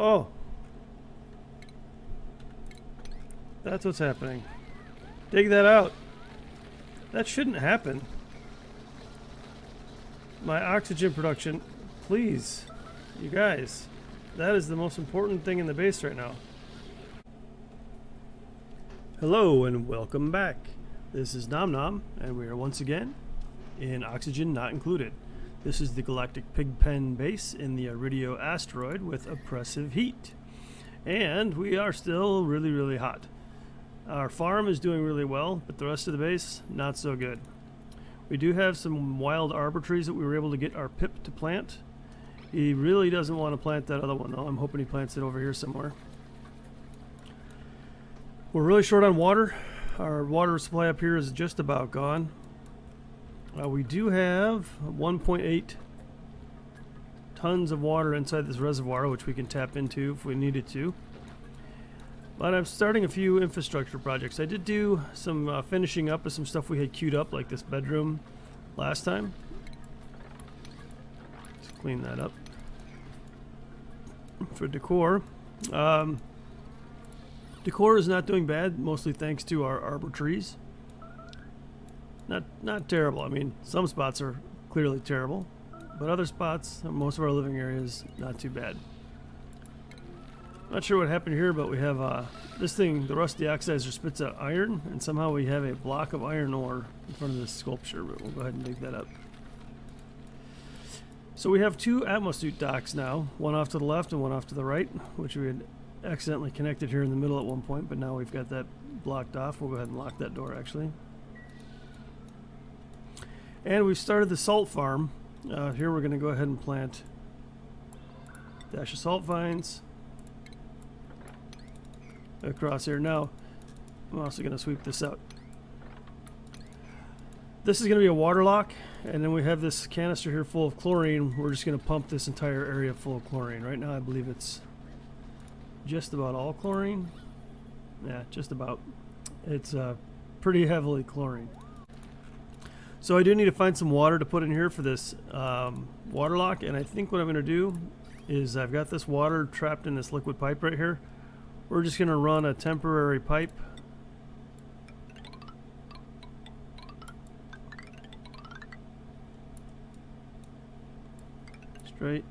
Oh. That's what's happening. Dig that out. That shouldn't happen. My oxygen production, please, you guys. That is the most important thing in the base right now. Hello and welcome back. This is Nom Nom, and we are once again in Oxygen Not Included. This is the Galactic Pigpen base in the Aridio Asteroid with oppressive heat. And we are still really hot. Our farm is doing really well, but the rest of the base, not so good. We do have some wild arbor trees that we were able to get our Pip to plant. He really doesn't want to plant that other one though. I'm hoping he plants it over here somewhere. We're really short on water. Our water supply up here is just about gone. We do have 1.8 tons of water inside this reservoir, which we can tap into if we needed to. But I'm starting a few infrastructure projects. I did do some finishing up of some stuff we had queued up, like this bedroom last time. Let's clean that up. For decor. Decor is not doing bad, mostly thanks to our arbor trees. Not terrible. I mean, some spots are clearly terrible, but other spots, most of our living areas, not too bad. Not sure what happened here, but we have this thing, the Rust Deoxidizer spits out iron, and somehow we have a block of iron ore in front of this sculpture, but we'll go ahead and dig that up. So we have two atmosuit docks now, one off to the left and one off to the right, which we had accidentally connected here in the middle at one point, but now we've got that blocked off. We'll go ahead and lock that door, actually. And we've started the salt farm. Here we're going to go ahead and plant a dash of salt vines across here. Now, I'm also going to sweep this out. This is going to be a water lock, and then we have this canister here full of chlorine. We're just going to pump this entire area full of chlorine. Right now I believe it's just about all chlorine. Yeah, just about. It's pretty heavily chlorine. So I do need to find some water to put in here for this water lock, and I think what I'm going to do is I've got this water trapped in this liquid pipe right here. We're just going to run a temporary pipe straight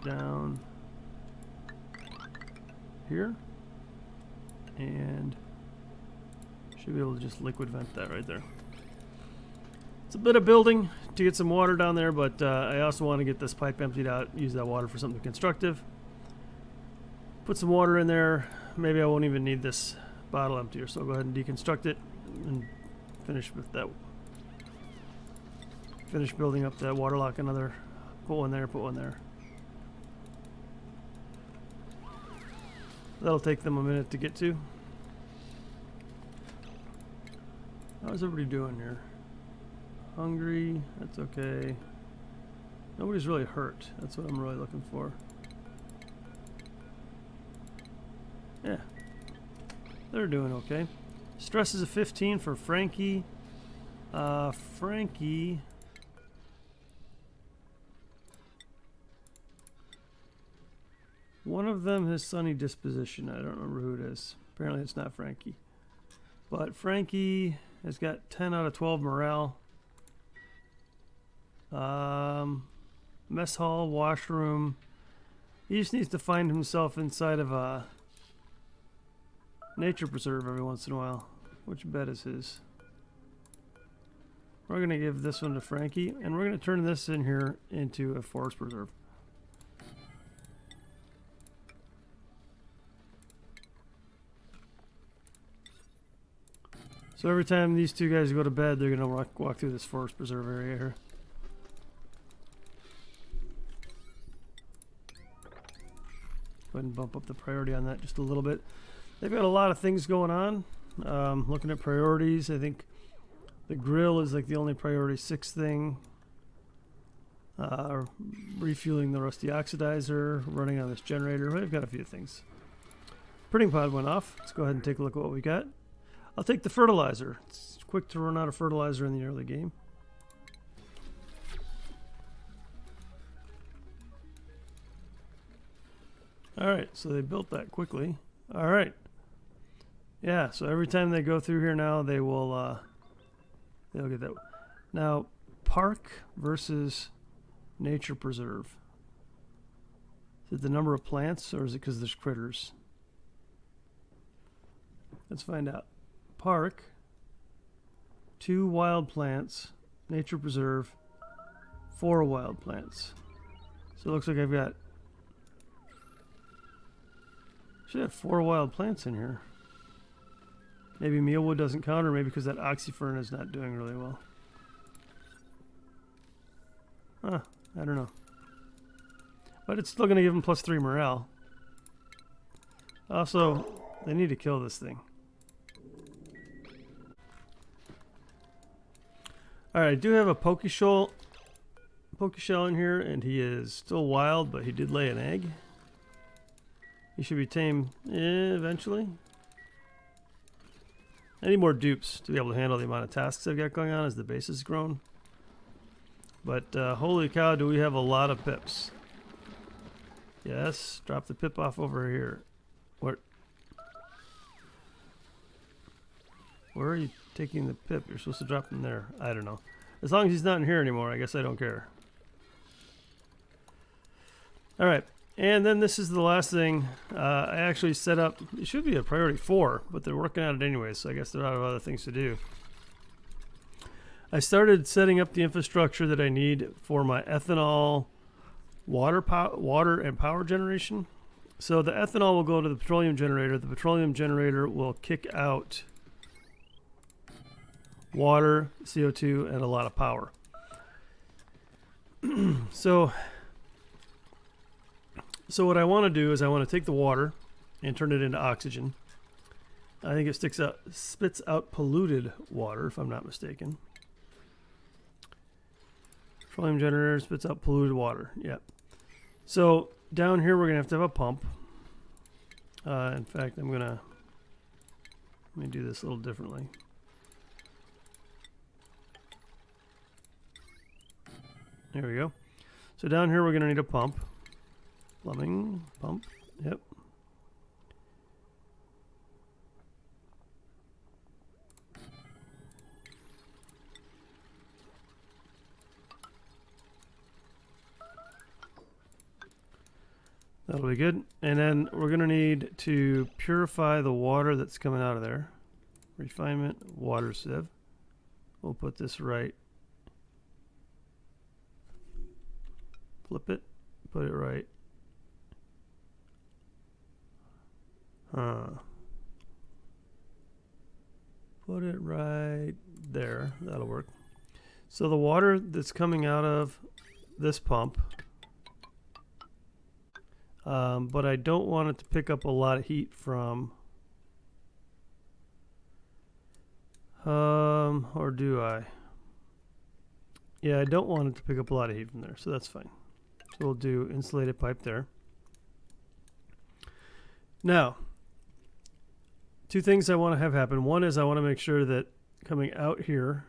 down here, and should be able to just liquid vent that right there. It's a bit of building to get some water down there, but I also want to get this pipe emptied out, use that water for something constructive. Put some water in there. Maybe I won't even need this bottle emptier, so I'll go ahead and deconstruct it and finish with that. Finish building up that water lock. Another, put one there, put one there. That'll take them a minute to get to. How's everybody doing here? Hungry, that's okay. Nobody's really hurt. That's what I'm really looking for. Yeah, they're doing okay. Stress is a 15 for Frankie. Frankie. One of them has sunny disposition. I don't remember who it is. Apparently it's not Frankie. But Frankie has got 10 out of 12 morale. Mess hall, washroom. He just needs to find himself inside of a nature preserve every once in a while. Which bed is his? We're going to give this one to Frankie, and we're going to turn this in here into a forest preserve. So every time these two guys go to bed, they're going to walk through this forest preserve area here. Go ahead and bump up the priority on that just a little bit. They've got a lot of things going on. Looking at priorities, I think the grill is like the only priority 6 thing. Refueling the Rust Deoxidizer, running on this generator. We've got a few things. Printing pod went off. Let's go ahead and take a look at what we got. I'll take the fertilizer. It's quick to run out of fertilizer in the early game. Alright, so they built that quickly. Alright. Yeah, so every time they go through here now, they will, they'll get that. Now, park versus nature preserve. Is it the number of plants, or is it because there's critters? Let's find out. Park, 2 wild plants, nature preserve, 4 wild plants. So it looks like I've got, should have 4 wild plants in here. Maybe mealwood doesn't count, or maybe because that oxyfern is not doing really well. Huh, I don't know. But it's still going to give them +3 morale. Also, they need to kill this thing. Alright, I do have a Pokeshell in here, and he is still wild, but he did lay an egg. He should be tame eventually. I need more dupes to be able to handle the amount of tasks I've got going on as the base has grown. But holy cow, do we have a lot of pips. Yes, drop the pip off over here. Where are you taking the pip? You're supposed to drop him there. I don't know. As long as he's not in here anymore, I guess I don't care. Alright, and then this is the last thing. I actually set up, it should be a priority 4, but they're working on it anyway, so I guess they're out of other things to do. I started setting up the infrastructure that I need for my ethanol water and power generation. So the ethanol will go to the petroleum generator. The petroleum generator will kick out water, CO2, and a lot of power. So what I want to do is I want to take the water and turn it into oxygen. I think it spits out polluted water, if I'm not mistaken. Petroleum generator spits out polluted water. Yep. So down here we're gonna have to have a pump. In fact, let me do this a little differently. There we go. So down here we're gonna need a pump. Plumbing pump. Yep. That'll be good. And then we're going to need to purify the water that's coming out of there. Refinement, water sieve. We'll put this right. Flip it, put it right. Put it right there. That'll work. So the water that's coming out of this pump, but I don't want it to pick up a lot of heat from, or do I? Yeah, I don't want it to pick up a lot of heat from there, so that's fine. So we'll do insulated pipe there. Now, 2 things I want to have happen. One is I want to make sure that coming out here,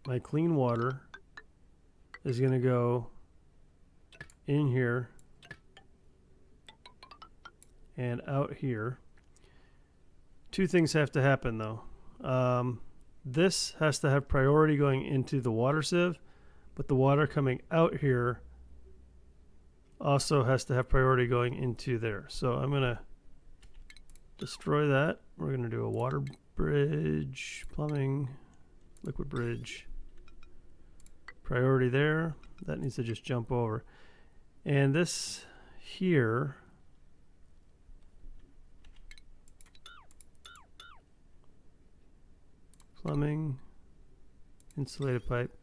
my clean water is going to go in here and out here. 2 things have to happen though. This has to have priority going into the water sieve, but the water coming out here also has to have priority going into there. So I'm going to destroy that. We're going to do a water bridge, plumbing, liquid bridge. Priority there. That needs to just jump over. And this here, plumbing, insulated pipe.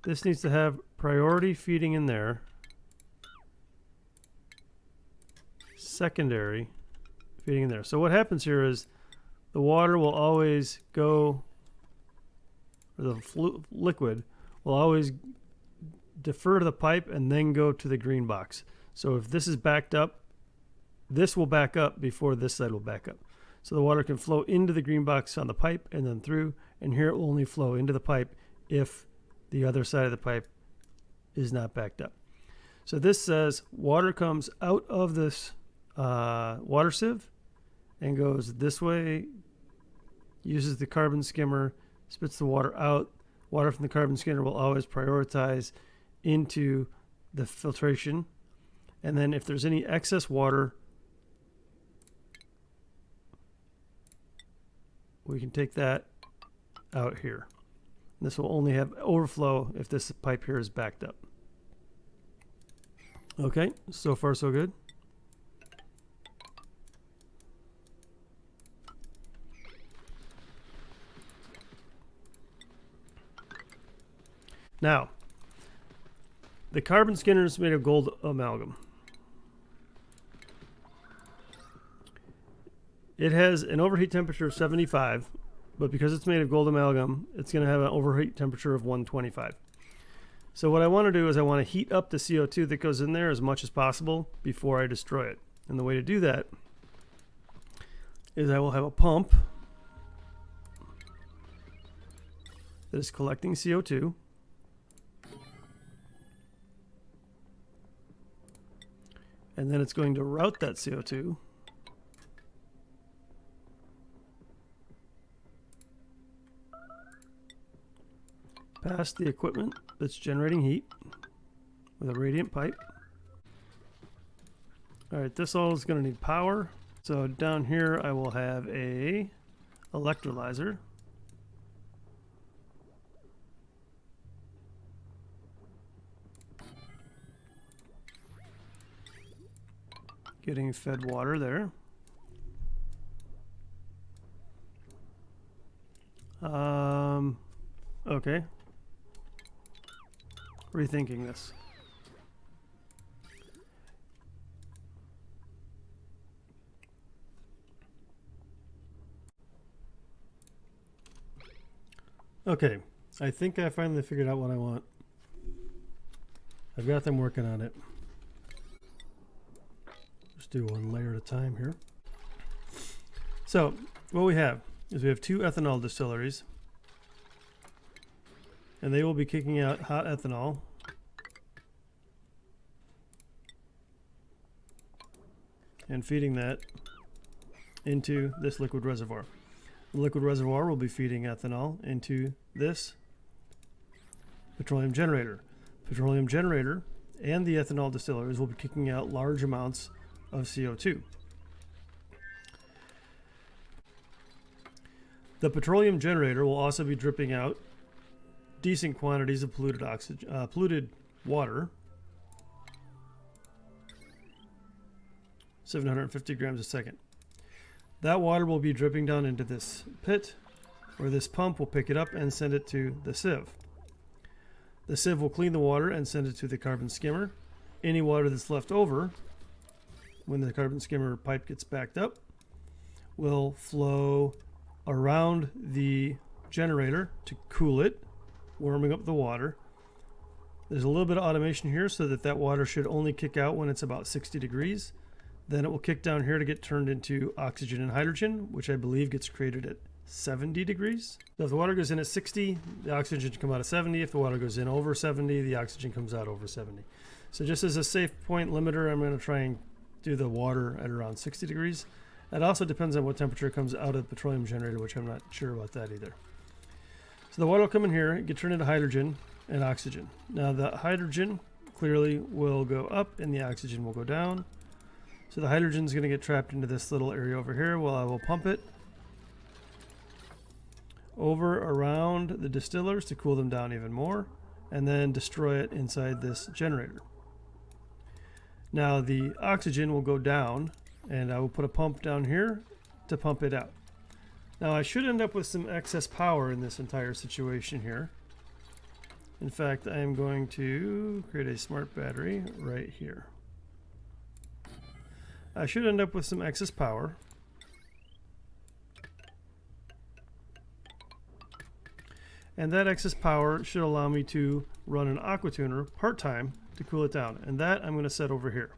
This needs to have priority feeding in there. Secondary feeding in there. So what happens here is the water will always go, or the liquid will always defer to the pipe and then go to the green box. So if this is backed up, this will back up before this side will back up. So the water can flow into the green box on the pipe and then through, and here it will only flow into the pipe if the other side of the pipe is not backed up. So this says water comes out of this water sieve and goes this way, uses the carbon skimmer, spits the water out. Water from the carbon skimmer will always prioritize into the filtration. And then if there's any excess water, we can take that out here. This will only have overflow if this pipe here is backed up. Okay, so far so good. Now, the carbon skimmer is made of gold amalgam. It has an overheat temperature of 75, but because it's made of gold amalgam, it's going to have an overheat temperature of 125. So what I want to do is I want to heat up the CO2 that goes in there as much as possible before I destroy it. And the way to do that is I will have a pump that is collecting CO2. And then it's going to route that CO2 past the equipment that's generating heat with a radiant pipe. All right, this all is going to need power. So down here I will have a electrolyzer. Getting fed water there. Okay. Rethinking this. Okay, I think I finally figured out what I want. I've got them working on it. Just do one layer at a time here. So what we have is we have 2 ethanol distilleries, and they will be kicking out hot ethanol and feeding that into this liquid reservoir. The liquid reservoir will be feeding ethanol into this petroleum generator. Petroleum generator and the ethanol distilleries will be kicking out large amounts of CO2. The petroleum generator will also be dripping out decent quantities of polluted water, 750 grams a second. That water will be dripping down into this pit, where this pump will pick it up and send it to the sieve. The sieve will clean the water and send it to the carbon skimmer. Any water that's left over, when the carbon skimmer pipe gets backed up, will flow around the generator to cool it, warming up the water. There's a little bit of automation here so that that water should only kick out when it's about 60 degrees. Then it will kick down here to get turned into oxygen and hydrogen, which I believe gets created at 70 degrees. So if the water goes in at 60, the oxygen can come out at 70. If the water goes in over 70, the oxygen comes out over 70. So just as a safe point limiter, I'm going to try and do the water at around 60 degrees. That also depends on what temperature comes out of the petroleum generator, which I'm not sure about that either. So the water will come in here, get turned into hydrogen and oxygen. Now the hydrogen clearly will go up and the oxygen will go down. So the hydrogen is going to get trapped into this little area over here. Well, I will pump it over around the distillers to cool them down even more, and then destroy it inside this generator. Now the oxygen will go down, and I will put a pump down here to pump it out. Now I should end up with some excess power in this entire situation here. In fact, I am going to create a smart battery right here. I should end up with some excess power. And that excess power should allow me to run an aqua tuner part-time to cool it down. And that I'm going to set over here.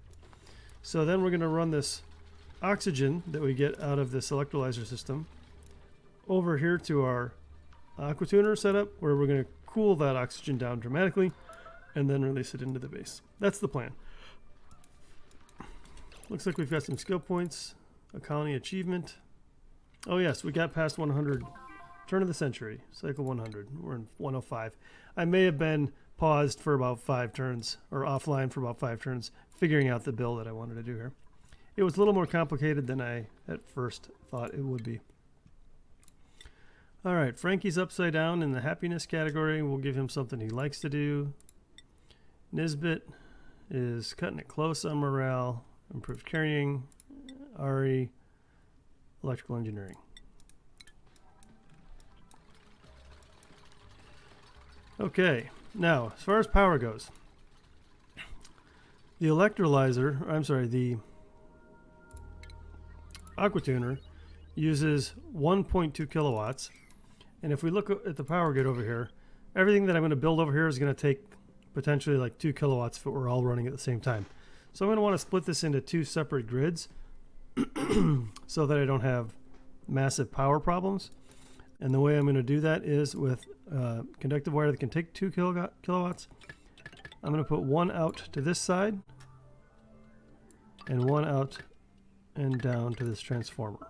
So then we're going to run this oxygen that we get out of this electrolyzer system over here to our aqua tuner setup, where we're going to cool that oxygen down dramatically and then release it into the base. That's the plan. Looks like we've got some skill points, a colony achievement. Oh yes, we got past 100. Turn of the century, cycle 100. We're in 105. I may have been paused for about 5 turns, or offline for about 5 turns, figuring out the build that I wanted to do here. It was a little more complicated than I at first thought it would be. All right, Frankie's upside down in the happiness category. We'll give him something he likes to do. Nisbet is cutting it close on morale, improved carrying. Ari, electrical engineering. Okay, now as far as power goes, the electrolyzer, I'm sorry, the aquatuner uses 1.2 kilowatts, and if we look at the power grid over here, everything that I'm going to build over here is going to take potentially like 2 kilowatts if we're all running at the same time. So I'm going to want to split this into 2 separate grids so that I don't have massive power problems. And the way I'm going to do that is with conductive wire that can take 2 kilowatts. I'm going to put one out to this side and one out and down to this transformer.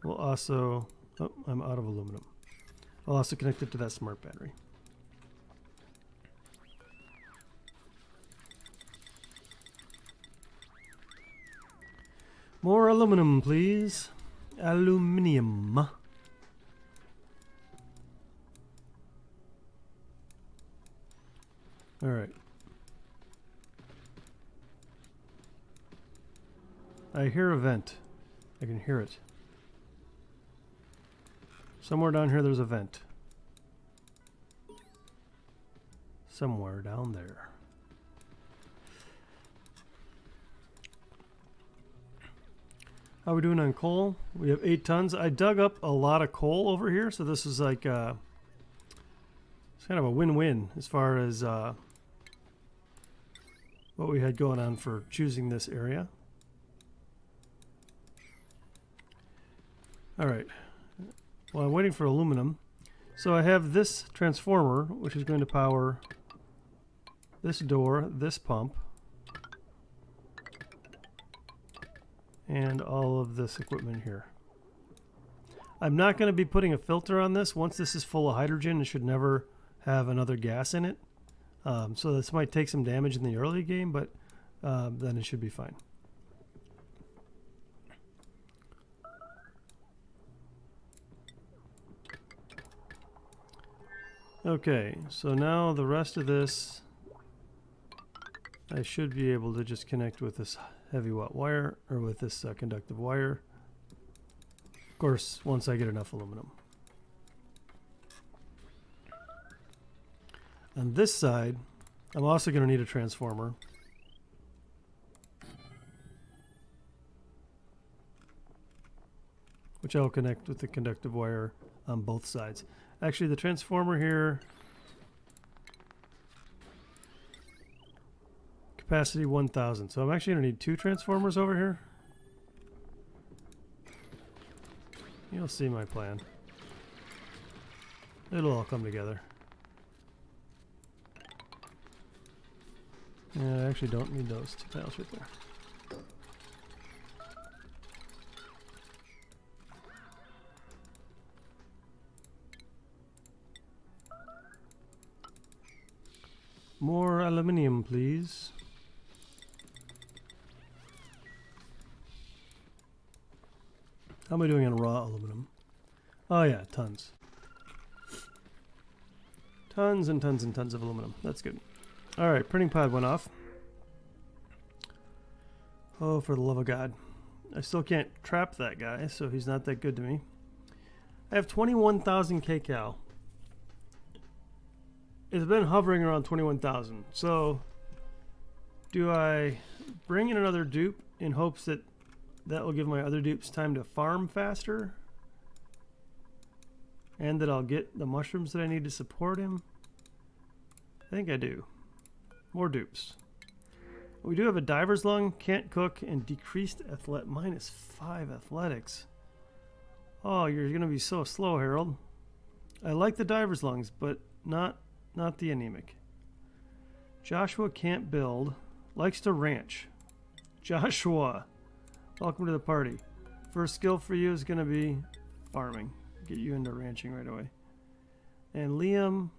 We'll also, oh, I'm out of aluminum. I'll also connect it to that smart battery. More aluminum, please. Aluminium. All right. I hear a vent. I can hear it. Somewhere down here there's a vent. Somewhere down there. How are we doing on coal? We have 8 tons. I dug up a lot of coal over here, so this is like it's kind of a win-win as far as what we had going on for choosing this area. All right. Well, I'm waiting for aluminum. So I have this transformer, which is going to power this door, this pump, and all of this equipment here. I'm not going to be putting a filter on this. Once this is full of hydrogen, it should never have another gas in it. So this might take some damage in the early game, but then it should be fine. Okay, so now the rest of this, I should be able to just connect with this heavy watt wire, or with this conductive wire. Of course, once I get enough aluminum. On this side, I'm also going to need a transformer. Which I'll connect with the conductive wire on both sides. Actually, the transformer here, capacity 1000. So I'm actually going to need 2 transformers over here. You'll see my plan. It'll all come together. Yeah, I actually don't need those 2 tiles right there. More aluminium, please. How am I doing on raw aluminum? Oh yeah, tons. Tons and tons and tons of aluminum. That's good. All right, printing pod went off. Oh, for the love of God. I still can't trap that guy, so he's not that good to me. I have 21,000 kcal. It's been hovering around 21,000. So, do I bring in another dupe in hopes that that will give my other dupes time to farm faster? And that I'll get the mushrooms that I need to support him? I think I do. More dupes. We do have a diver's lung, can't cook, and decreased -5 athletics. Oh, you're going to be so slow, Harold. I like the diver's lungs, but not the anemic. Joshua can't build. likes to ranch. Joshua, welcome to the party. First skill for you is going to be farming. Get you into ranching right away. And Liam,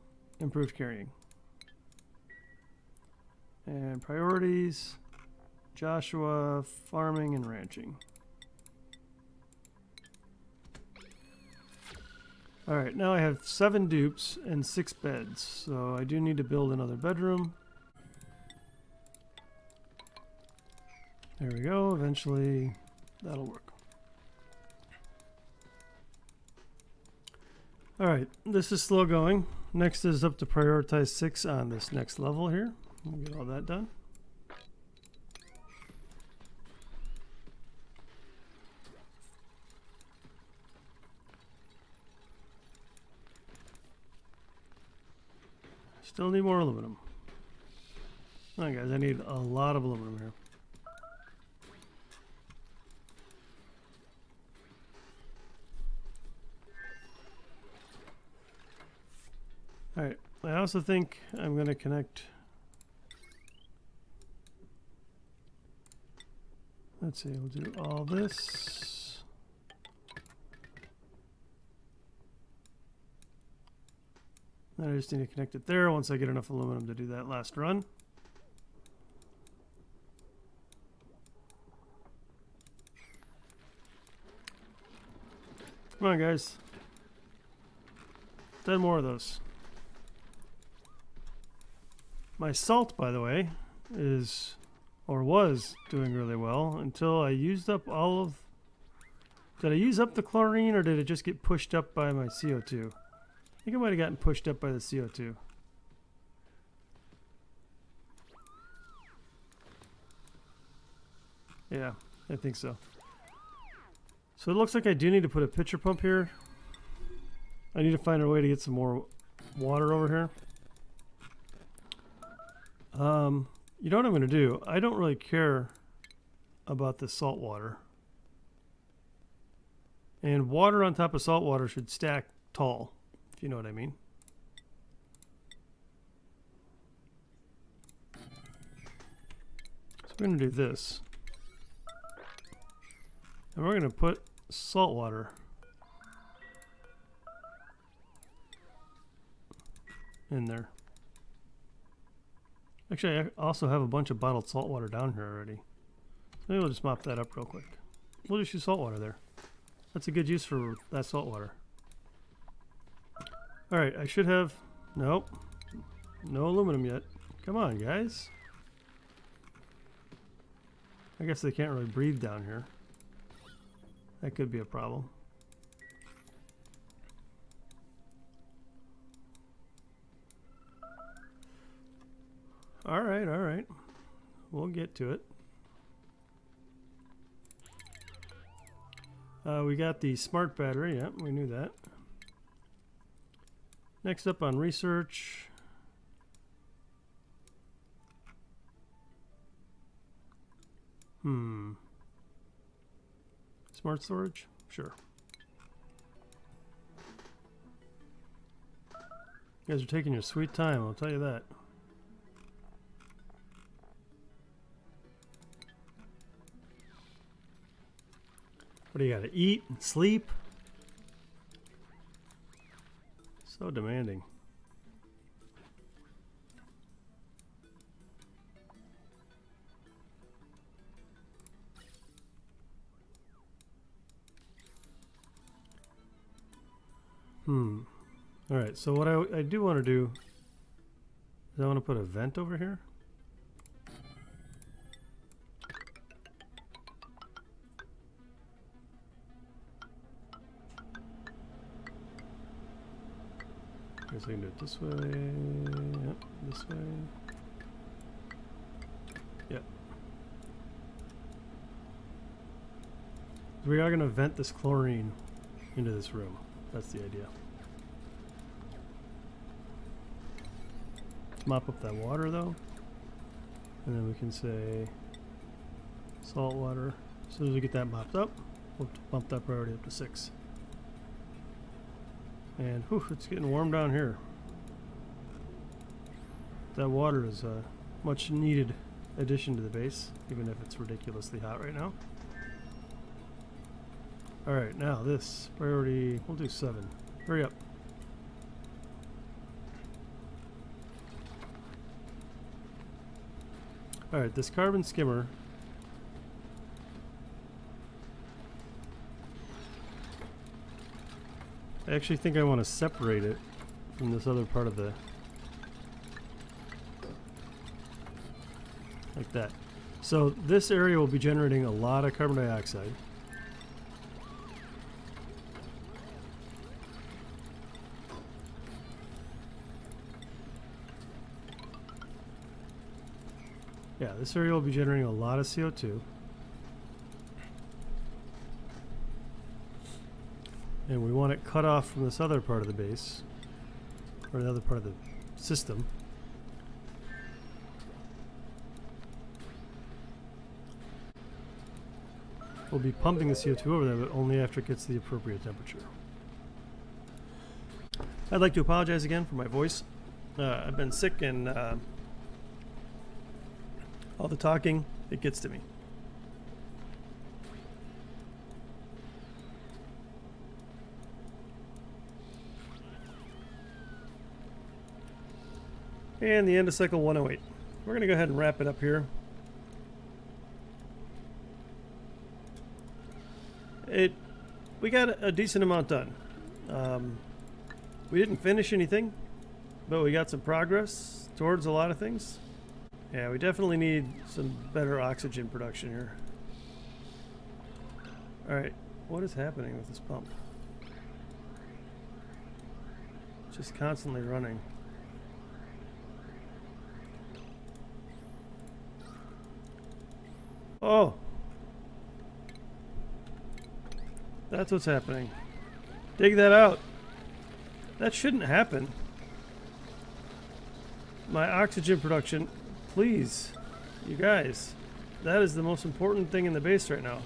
improved carrying. And priorities, Joshua, farming and ranching. Alright, now I have 7 dupes and 6 beds, so I do need to build another bedroom. There we go, eventually that'll work. Alright, this is slow going. Next is up to prioritize 6 on this next level here. We'll get all that done. Still need more aluminum. Alright guys, I need a lot of aluminum here. Alright, I also think I'm going to connect... Let's see, we'll do all this. Then I just need to connect it there once I get enough aluminum to do that last run. Come on, guys. 10 more of those. My salt, by the way, is... or was doing really well until I used up all of... Did I use up the chlorine or did it just get pushed up by my CO2? I think it might have gotten pushed up by the CO2. Yeah, I think so. So it looks like I do need to put a pitcher pump here. I need to find a way to get some more water over here. You know what I'm going to do? I don't really care about the salt water. And water on top of salt water should stack tall, if you know what I mean. So we're going to do this. And we're going to put salt water in there. Actually, I also have a bunch of bottled salt water down here already. So maybe we'll just mop that up real quick. We'll just use salt water there. That's a good use for that salt water. Alright, I should have... Nope. No aluminum yet. Come on, guys. I guess they can't really breathe down here. That could be a problem. Alright, alright. We'll get to it. We got the smart battery. Yep, we knew that. Next up on research. Smart storage? Sure. You guys are taking your sweet time, I'll tell you that. What do you gotta eat and sleep? So demanding. Alright, so what I do want to do is I want to put a vent over here. I guess I can do it this way. Yep, this way. Yep. We are going to vent this chlorine into this room. That's the idea. Mop up that water though. And then we can say salt water. As soon as we get that mopped up, we'll bump that priority up to 6. And whew, it's getting warm down here. That water is much needed addition to the base, even if it's ridiculously hot right now. Alright, now this priority, we'll do 7. Hurry up. Alright, this carbon skimmer, I actually think I want to separate it from this other part of the, like that. So this area will be generating a lot of carbon dioxide. Yeah, this area will be generating a lot of CO2. And we want it cut off from this other part of the base, or the other part of the system. We'll be pumping the CO2 over there, but only after it gets the appropriate temperature. I'd like to apologize again for my voice. I've been sick and all the talking, it gets to me. And the end of cycle 108. We're going to go ahead and wrap it up here. We got a decent amount done. We didn't finish anything, but we got some progress towards a lot of things. Yeah, we definitely need some better oxygen production here. Alright, what is happening with this pump? It's just constantly running. Oh! That's what's happening. Dig that out. That shouldn't happen. My oxygen production, please, you guys. That is the most important thing in the base right now.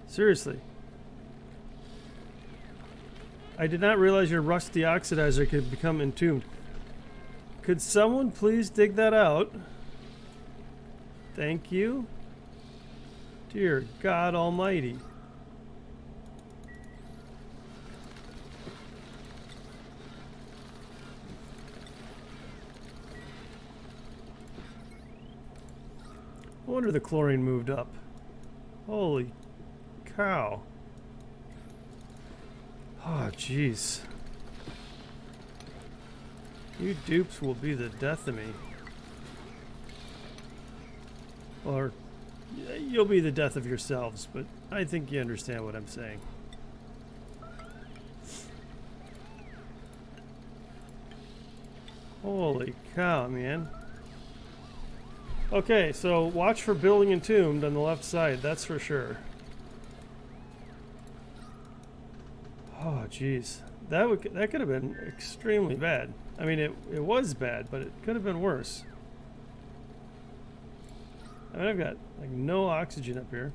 Seriously. I did not realize your Rust Deoxidizer could become entombed. Could someone please dig that out? Thank you. Dear God Almighty. I wonder the chlorine moved up. Holy cow. Oh, jeez. You dupes will be the death of me. Or you'll be the death of yourselves, but I think you understand what I'm saying. Holy cow, man. Okay, so watch for building entombed on the left side, that's for sure. Oh, jeez. That could have been extremely bad. I mean, it was bad, but it could have been worse. I mean, I've got like no oxygen up here.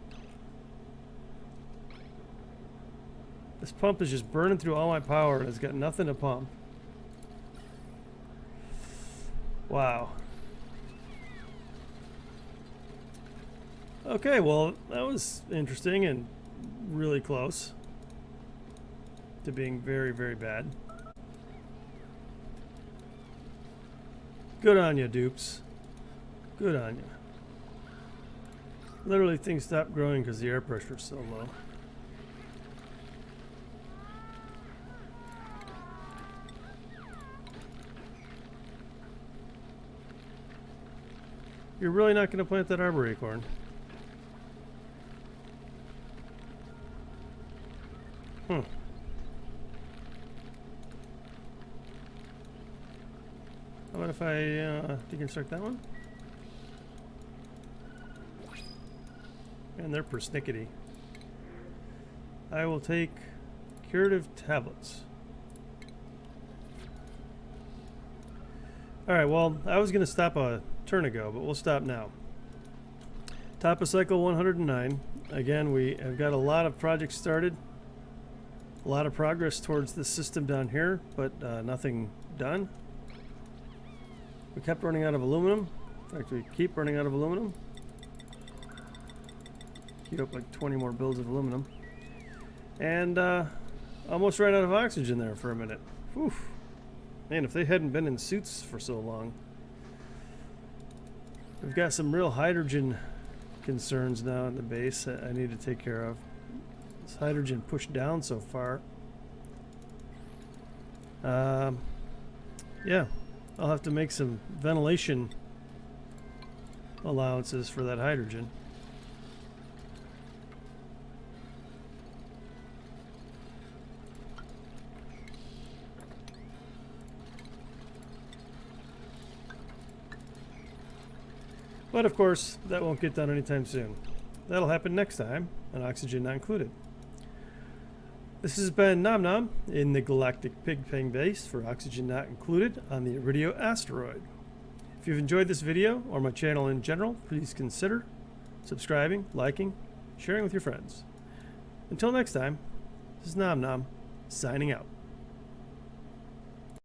This pump is just burning through all my power and it's got nothing to pump. Wow. Okay, well, that was interesting and really close to being very, very bad. Good on you, dupes. Good on you. Literally, things stopped growing because the air pressure is so low. You're really not going to plant that arbor acorn? Hmm. How about if I deconstruct that one? And they're persnickety. I will take curative tablets. Alright, well, I was going to stop a turn ago, but we'll stop now. Top of cycle 109. Again, we have got a lot of projects started. A lot of progress towards the system down here, but nothing done. We kept running out of aluminum. In fact, we keep running out of aluminum. Queued up like 20 more builds of aluminum. And almost ran out of oxygen there for a minute. Whew. Man, if they hadn't been in suits for so long. We've got some real hydrogen concerns now in the base that I need to take care of. This hydrogen pushed down so far. Yeah, I'll have to make some ventilation allowances for that hydrogen. But of course, that won't get done anytime soon. That'll happen next time, and oxygen not included. This has been Nom Nom in the Galactic Pigpen base for oxygen not included on the Aridio Asteroid. If you've enjoyed this video, or my channel in general, please consider subscribing, liking, sharing with your friends. Until next time, this is Nom Nom, signing out.